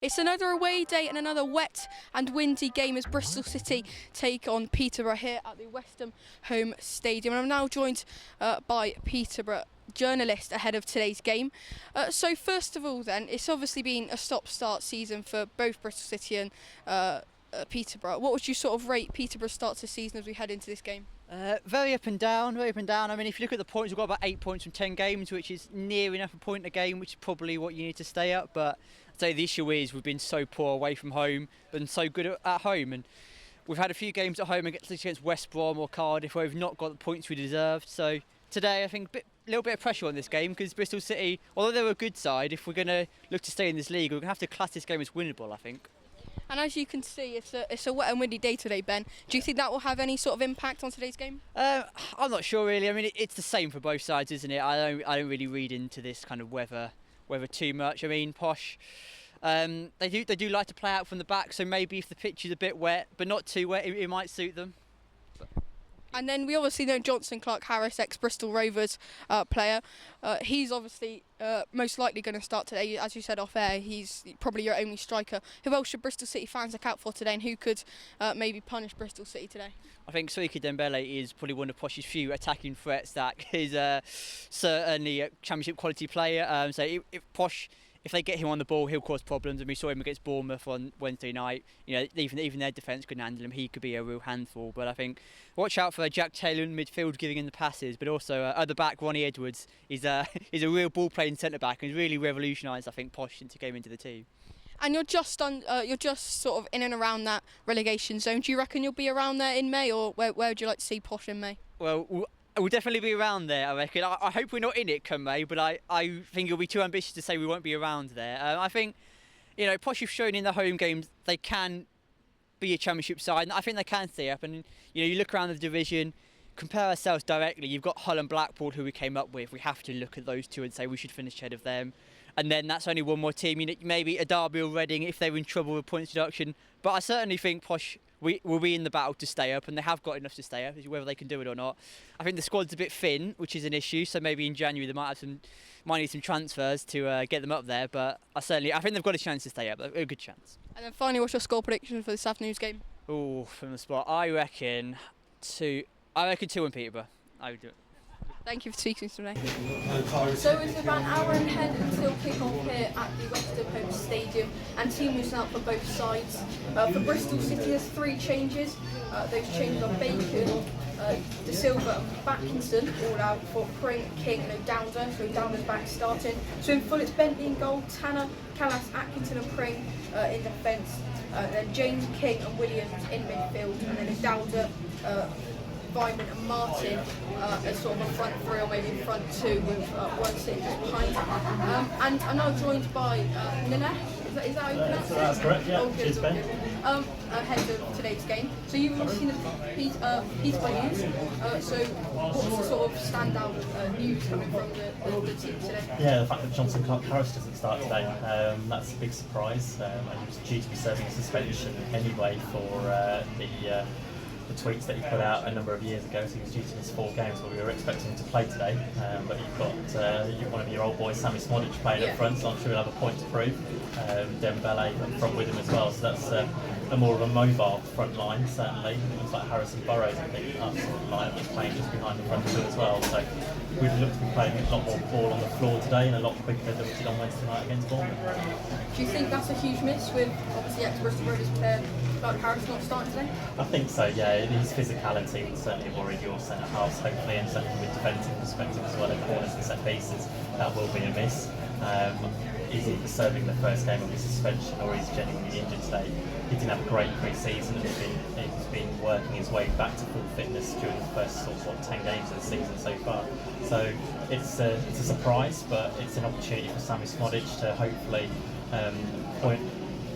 It's another away day and another wet and windy game as Bristol City take on Peterbrough here at the Westham home stadium. And I'm now joined by Peterborough journalist ahead of today's game. So first of all then, it's obviously been a stop-start season for both Bristol City and Peterborough. What would you sort of rate Peterborough's start to the season as we head into this game? Very up and down, very up and down. I mean, if you look at the points, we've got about 8 points from 10 games, which is near enough a point a game, which is probably what you need to stay at. But I'd say the issue is we've been so poor away from home, but so good at home. And we've had a few games at home against West Brom or Cardiff where we've not got the points we deserved. So today, I think a little bit of pressure on this game because Bristol City, although they're a good side, if we're going to look to stay in this league, we're going to have to class this game as winnable, I think. And as you can see, it's a wet and windy day today, Ben. Do you think that will have any sort of impact on today's game? I'm not sure really. I mean, it's the same for both sides, isn't it? I don't really read into this kind of weather too much. I mean, Posh, they do like to play out from the back, so maybe if the pitch is a bit wet, but not too wet, it might suit them. And then we obviously know Johnson Clark-Harris, ex-Bristol Rovers player. He's obviously most likely going to start today. As you said off air, he's probably your only striker. Who else should Bristol City fans look out for today, and who could maybe punish Bristol City today? I think Soika Dembele is probably one of Posh's few attacking threats that is certainly a championship quality player. So if Posh, if they get him on the ball, he'll cause problems. And we saw him against Bournemouth on Wednesday night. You know, even their defence couldn't handle him. He could be a real handful. But I think watch out for Jack Taylor in midfield giving him the passes. But also at the back, Ronnie Edwards is a real ball playing centre back and really revolutionised, I think, Posh since he came into the team. And you're just sort of in and around that relegation zone. Do you reckon you'll be around there in May, or where would you like to see Posh in May? Well, we'll definitely be around there, I reckon. I hope we're not in it come May, but I think it'll be too ambitious to say we won't be around there. I think, you know, Posh have shown in the home games they can be a championship side, and I think they can stay up. And you know, you look around the division, compare ourselves directly. You've got Hull and Blackpool, who we came up with. We have to look at those two and say we should finish ahead of them. And then that's only one more team. You know, maybe a Derby or Reading if they're in trouble with points deduction. But I certainly think Posh will be in the battle to stay up, and they have got enough to stay up. Whether they can do it or not, I think the squad's a bit thin, which is an issue. So maybe in January they might need some transfers to get them up there. But I think they've got a chance to stay up. A good chance. And then finally, what's your score prediction for this afternoon's game? Oh, from the spot, I reckon 2-1 Peterborough. I would do it. Thank you for speaking to me today. So it's about an hour ahead until kick-off here at the Westham home stadium, and team moves out for both sides. For Bristol City, there's 3 changes. Those changes are Bacon, De Silva and Batkinson all out for Pring, King, no Dowder, so Dowder's back starting. So in full it's Bentley in goal, Tanner, Callas, Atkinson and Pring in defence. Then James, King and Williams in midfield, and then Dowder, Vyman and Martin as sort of a front 3 or maybe front 2 with one sitting just behind. And I'm now joined by Nene. Is that how you pronounce it? That's correct, yeah. Oh, good, Cheers, Ben. Ahead of today's game. So you've all seen the Peterborough news. So what's the sort of standout news coming from the team today? Yeah, the fact that Johnson Clark-Harris doesn't start today, that's a big surprise. And he was due to be serving a suspension anyway for the tweets that he put out a number of years ago, so he was due to miss 4 games, but we were expecting him to play today. But you've got one of your old boys, Sammy Smodic, playing up front, so I'm sure he'll have a point to prove. Dembele up front with him as well, so that's a more of a mobile front line, certainly. It looks like Harrison Burrows, I think, up sort of line was playing just behind the front 2 as well. So we've looked to be playing a lot more ball on the floor today and a lot quicker than we did on Wednesday night against Bournemouth. Do you think that's a huge miss with obviously ex-Bristol Rovers player Clark-Harris not starting today? I think so, yeah. His physicality would certainly worry your centre halves, hopefully, and certainly with defensive perspective as well in corners and set pieces, that will be a miss. He's either serving the first game of his suspension or he's genuinely injured today. He didn't have a great pre-season and he's been working his way back to full fitness during the first 10 games of the season so far. So it's a surprise, but it's an opportunity for Sammy Smodic to hopefully point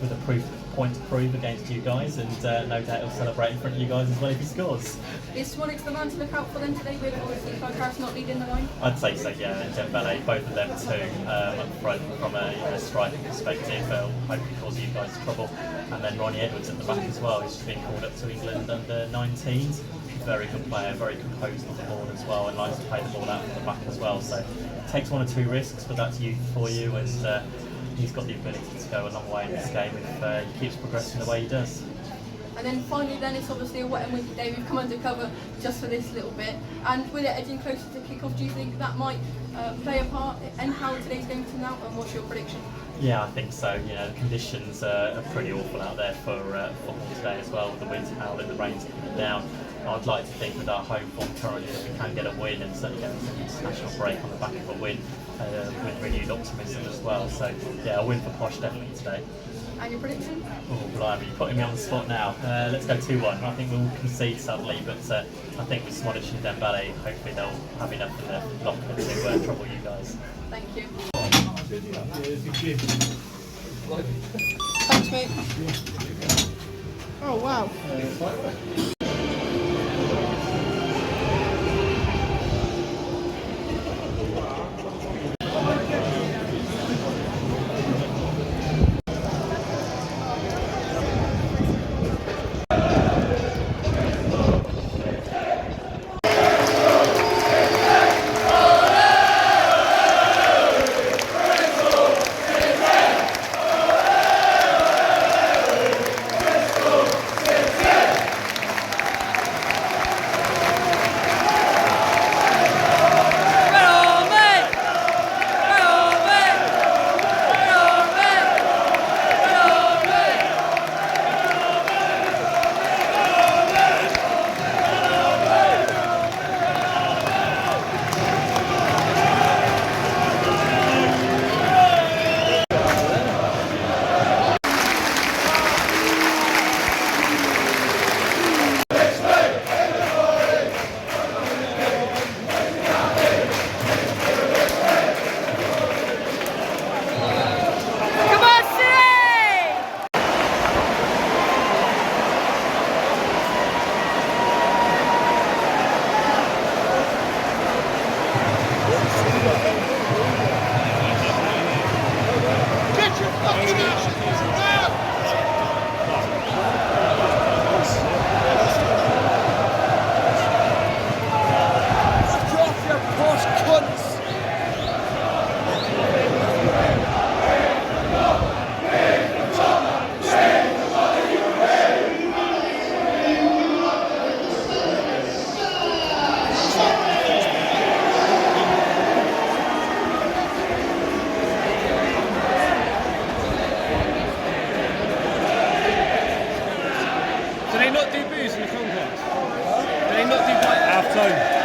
with a point to prove against you guys, and no doubt he'll celebrate in front of you guys as well if he scores. Is Smodic the man to look out for them today, with obviously Clark-Harris not leading the line? I'd say so, yeah, and Dembele, both of them too, up front from a striking perspective, will hopefully cause you guys trouble. And then Ronnie Edwards at the back as well, he's just been called up to England under 19s. Very good player, very composed on the ball as well, and likes to play the ball out from the back as well. So it takes 1 or 2 risks, but that's youth for you, and he's got the ability to go a long way in this game if he keeps progressing the way he does. And then finally then it's obviously a wet and windy day. We've come undercover just for this little bit. And with it edging closer to kick-off, do you think that might play a part in how today's game turned out, and what's your prediction? Yeah, I think so. You know, the conditions are pretty awful out there for football today as well, with the winds howling, the rain's coming down. I'd like to think with our home form currently that we can get a win and certainly get an international break on the back of a win with renewed optimism as well. So yeah, a win for Posh definitely today. And your prediction? Oh, blimey, you're putting me on the spot now. Let's go 2-1. I think we'll concede sadly, but I think with Smodish and Dembele, hopefully they'll have enough in their locker to trouble you guys. Thank you. Thanks, mate. Oh, wow. Do they not do booze in the concourse? Do they not do like half time?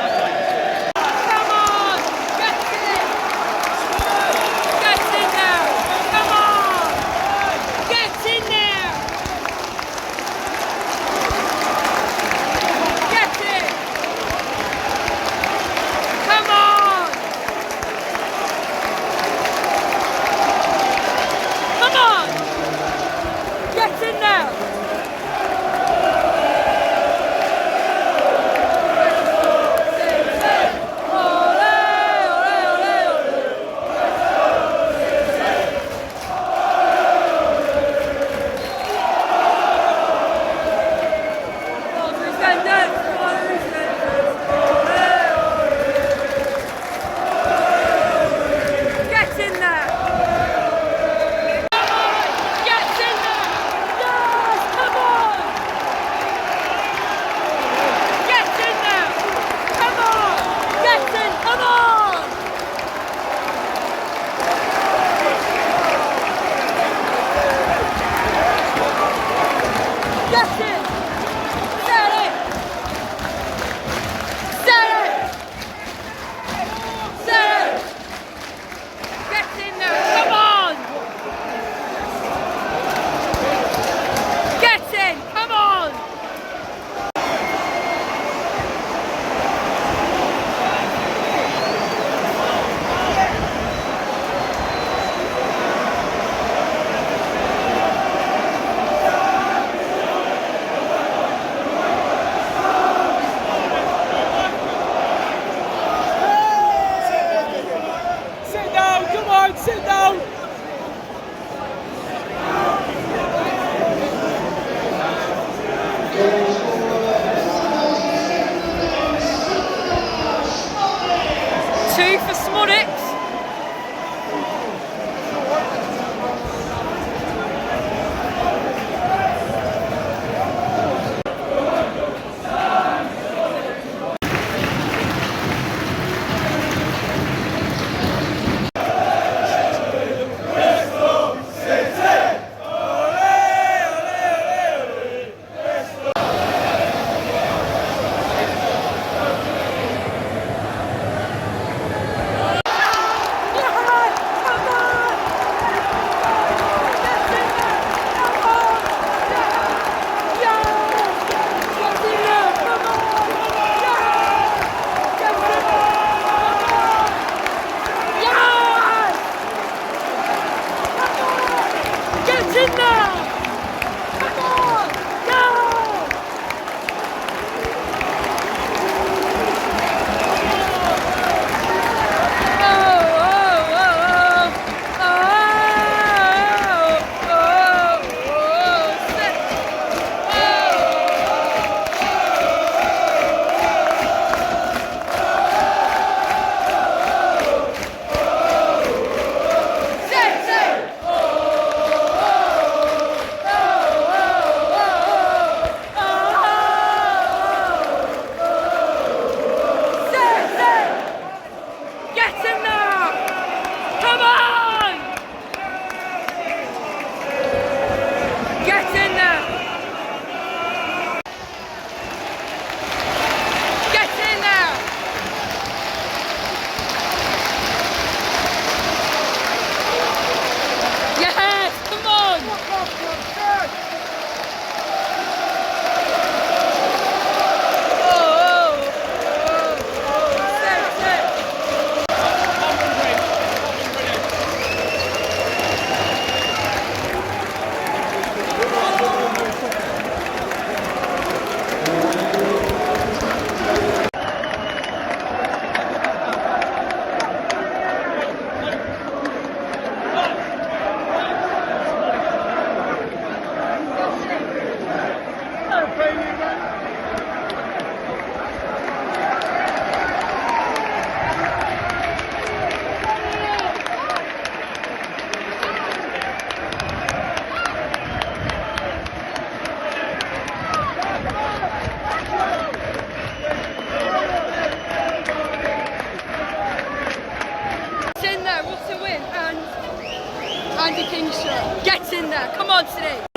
squad today.